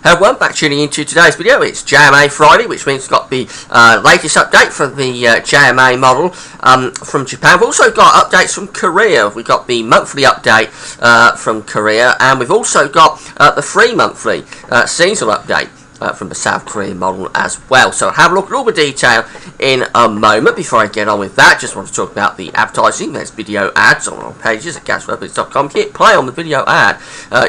Welcome back, tuning into today's video. It's JMA Friday, which means we've got the latest update from the JMA model from Japan. We've also got updates from Korea. We've got the monthly update from Korea, and we've also got the free monthly seasonal update from the South Korean model as well. So have a look at all the detail in a moment. Before I get on with that, just want to talk about the advertising. There's video ads on our pages at GazWorldBiz.com. Hit play on the video ad.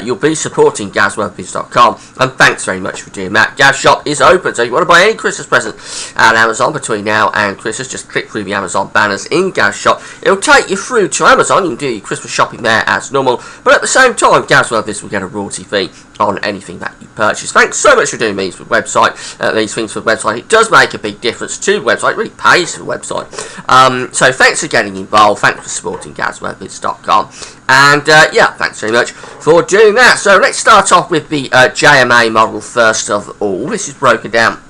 You'll be supporting GazWorldBiz.com, and thanks very much for doing that. Gaz Shop is open, so if you want to buy any Christmas present at Amazon between now and Christmas, just click through the Amazon banners in Gaz Shop. It'll take you through to Amazon. You can do your Christmas shopping there as normal, but at the same time, GazWorldBiz will get a royalty fee on anything that you purchase. Thanks so much for doing these for the website. These things for the website. It does make a big difference to the website. It really pays for the website. So thanks for getting involved. Thanks for supporting GazWorldBiz.com. And yeah, thanks very much for doing that. So let's start off with the JMA model first of all. This is broken down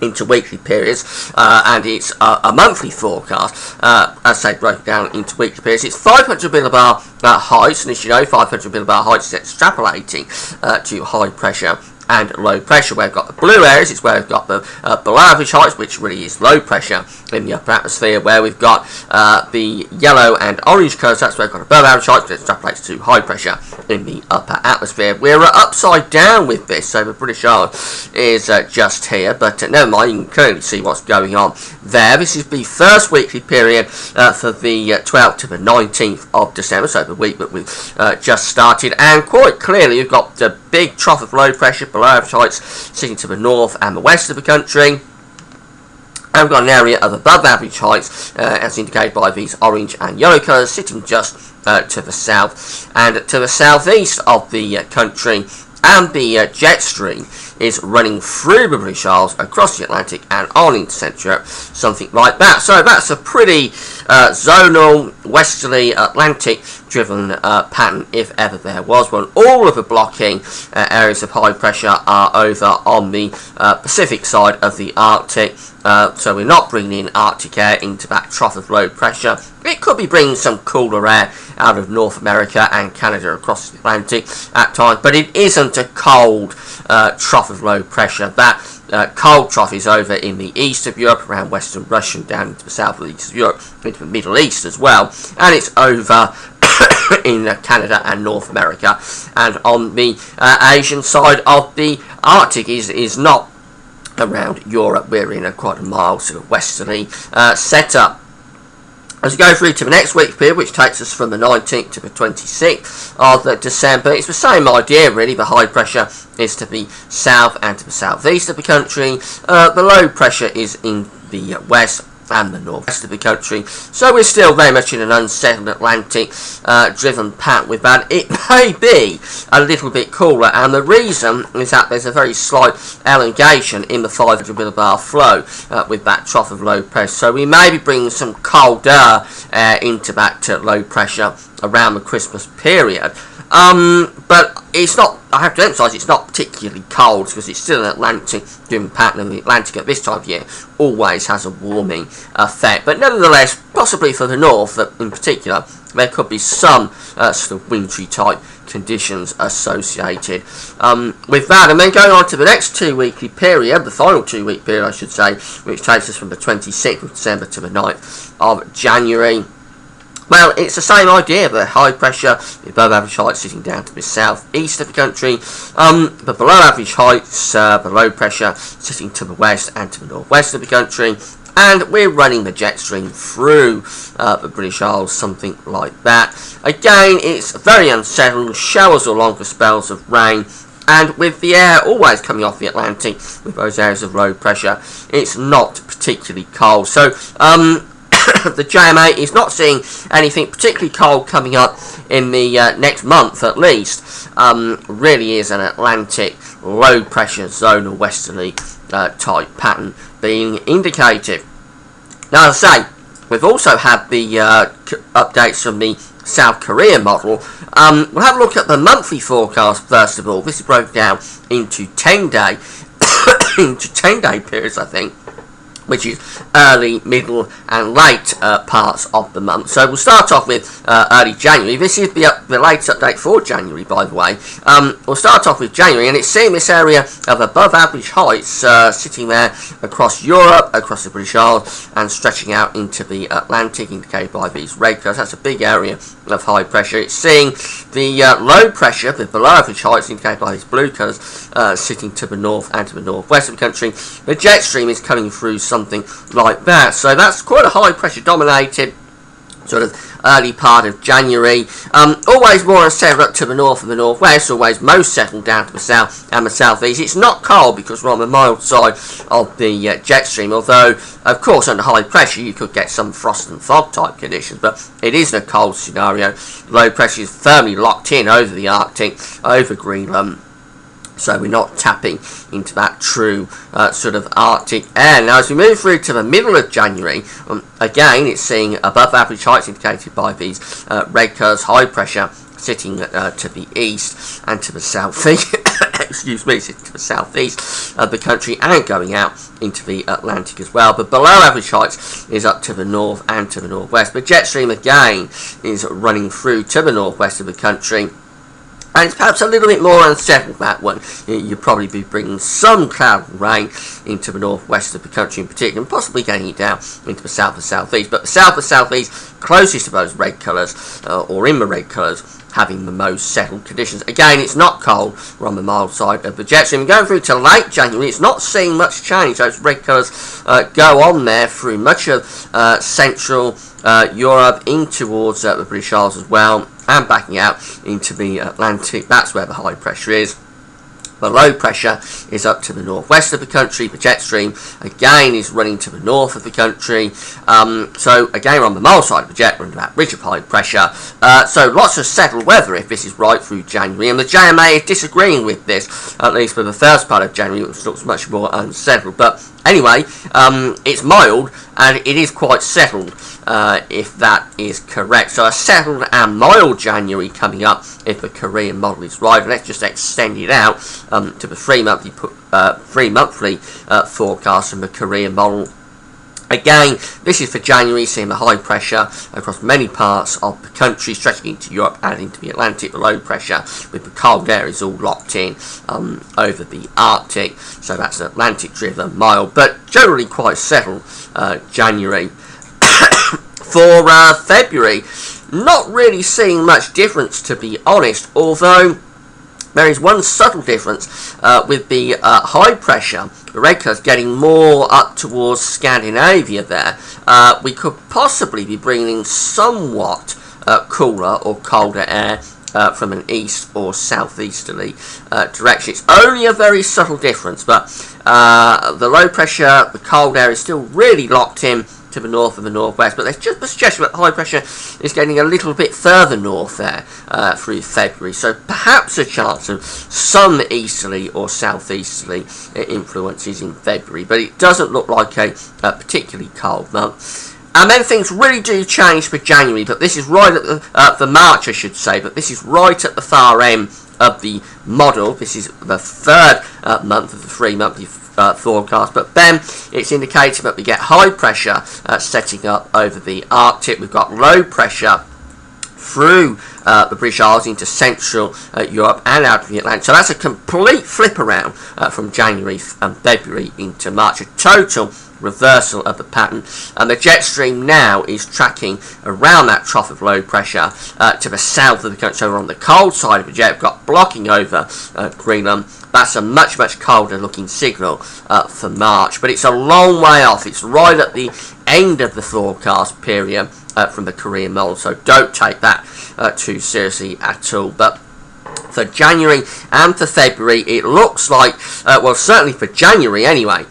into weekly periods, and it's a monthly forecast, as I say, broken down into weekly periods. It's 500 millibar heights, and as you know, 500 millibar heights is extrapolating to high pressure and low pressure. Where we've got the blue areas, it's where we've got the below average heights, which really is low pressure in the upper atmosphere. Where we've got the yellow and orange colours, that's where we've got above average heights, but it extrapolates to high pressure in the upper atmosphere. We're upside down with this, so the British Isles is just here, but never mind, you can clearly see what's going on there. This is the first weekly period for the 12th to the 19th of December, so the week that we've just started, and quite clearly you've got the big trough of low pressure below average heights sitting to the north and the west of the country. And we've got an area of above average heights, as indicated by these orange and yellow colours, sitting just to the south and to the southeast of the country. And the jet stream is running through the British Isles, across the Atlantic, and on into Central Europe, something like that. So that's a pretty zonal, westerly, Atlantic-driven pattern, if ever there was one. All of the blocking areas of high pressure are over on the Pacific side of the Arctic. So we're not bringing in Arctic air into that trough of low pressure. It could be bringing some cooler air out of North America and Canada across the Atlantic at times, but it isn't a cold trough of low pressure. That cold trough is over in the east of Europe, around western Russia, down into the south of east of Europe, into the Middle East as well, and it's over in Canada and North America. And on the Asian side of the Arctic is not around Europe. We're in quite a mild sort of westerly setup. As we go through to the next week period, which takes us from the 19th to the 26th of December, it's the same idea really. The high pressure is to the south and to the southeast of the country. The low pressure is in the west and the northwest of the country. So we're still very much in an unsettled Atlantic driven pattern with that. It may be a little bit cooler, and the reason is that there's a very slight elongation in the 500 millibar flow with that trough of low pressure. So we may be bringing some colder air into that low pressure around the Christmas period. But it's not, I have to emphasise, it's not particularly cold, because it's still an Atlantic-driven pattern, and the Atlantic at this time of year always has a warming effect. But nevertheless, possibly for the north in particular, there could be some sort of wintry type conditions associated with that. And then going on to the next 2 weekly period, the final 2 week period I should say, which takes us from the 26th of December to the 9th of January. Well, it's the same idea. The high pressure, the above average heights sitting down to the southeast of the country. The below average heights, the low pressure sitting to the west and to the northwest of the country. And we're running the jet stream through the British Isles, something like that. Again, it's very unsettled, showers or longer spells of rain. And with the air always coming off the Atlantic with those areas of low pressure, it's not particularly cold. So, the JMA is not seeing anything particularly cold coming up in the next month at least. Really is an Atlantic low pressure zonal westerly type pattern being indicated. Now, as I say, we've also had the updates from the South Korean model. We'll have a look at the monthly forecast first of all. This is broken down into 10-day into 10-day periods, I think. which is early, middle and late parts of the month. So we'll start off with early January. This is the latest update for January, by the way. We'll start off with January, and it's seeing this area of above average heights sitting there across Europe, across the British Isles, and stretching out into the Atlantic, indicated by these red colours. That's a big area of high pressure. It's seeing the low pressure, the below average heights, indicated by these blue colours, sitting to the north and to the northwest of the country. The jet stream is coming through something like that, so that's quite a high pressure dominated sort of early part of January. Always more unsettled up to the north and the northwest, always most settled down to the south and the southeast. It's not cold because we're on the mild side of the jet stream, although of course under high pressure you could get some frost and fog type conditions, but it isn't a cold scenario. Low pressure is firmly locked in over the Arctic, over Greenland, so we're not tapping into that true sort of Arctic air. Now, as we move through to the middle of January, again, it's seeing above average heights indicated by these red colours, high pressure sitting to the east and to the southeast. Excuse me, sitting to the southeast of the country and going out into the Atlantic as well. But below average heights is up to the north and to the northwest. But jet stream again is running through to the northwest of the country. And it's perhaps a little bit more unsettled, that one. You'll probably be bringing some cloud and rain into the northwest of the country in particular, and possibly getting it down into the south and southeast. But the south and southeast, closest to those red colours, or in the red colours, having the most settled conditions. Again, it's not cold. We're on the mild side of the jet stream. Going through to late January, it's not seeing much change. Those red colours go on there through much of central Europe, in towards the British Isles as well, and backing out into the Atlantic. That's where the high pressure is. The low pressure is up to the northwest of the country. The jet stream again is running to the north of the country. So again, we're on the mild side of the jet, we're under that ridge of high pressure. So lots of settled weather if this is right through January. And the JMA is disagreeing with this, at least for the first part of January, which looks much more unsettled. But anyway, it's mild and it is quite settled, if that is correct. So a settled and mild January coming up if the Korean model is right. Let's just extend it out to the three monthly forecast from the Korean model. Again, this is for January, seeing the high pressure across many parts of the country, stretching into Europe and into the Atlantic. The low pressure with the cold air is all locked in over the Arctic. So that's an Atlantic-driven mild, but generally quite settled January. For February, not really seeing much difference, to be honest, although there is one subtle difference with the high pressure. The red colours getting more up towards Scandinavia there. We could possibly be bringing somewhat cooler or colder air from an east or southeasterly direction. It's only a very subtle difference, but the low pressure, the cold air is still really locked in to the north and the northwest, but there's just a suggestion that high pressure is getting a little bit further north there through February, so perhaps a chance of some easterly or southeasterly influences in February, but it doesn't look like a particularly cold month. And then things really do change for January, but this is right at the March, I should say, but this is right at the far end of the model. This is the third month of the 3 monthly forecast, but then it's indicating that we get high pressure setting up over the Arctic. We've got low pressure through the British Isles into central Europe and out of the Atlantic. So that's a complete flip around from January and February into March, a total reversal of the pattern, and the jet stream now is tracking around that trough of low pressure to the south of the country. So we're on the cold side of the jet. We've got blocking over Greenland. That's a much colder looking signal for March, but it's a long way off. It's right at the end of the forecast period from the Korean model, so don't take that too seriously at all. But for January and for February, it looks like, well, certainly for January anyway,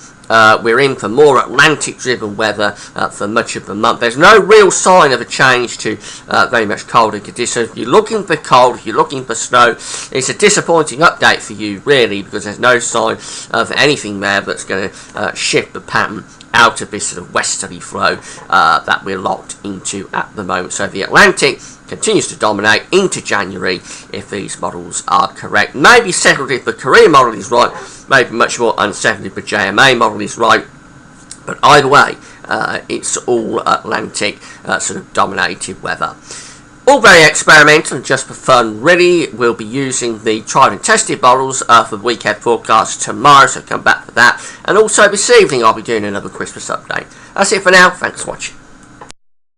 we're in for more Atlantic-driven weather for much of the month. There's no real sign of a change to very much colder conditions. If you're looking for cold, if you're looking for snow, it's a disappointing update for you, really, because there's no sign of anything there that's going to shift the pattern out of this sort of westerly flow that we're locked into at the moment. So the Atlantic continues to dominate into January if these models are correct. Maybe settled if the Korean model is right, maybe much more unsettled if the JMA model is right. But either way, it's all Atlantic sort of dominated weather. All very experimental and just for fun, really. We'll be using the tried and tested models for the weekend forecast tomorrow, so come back for that. And also this evening I'll be doing another Christmas update. That's it for now, thanks for watching.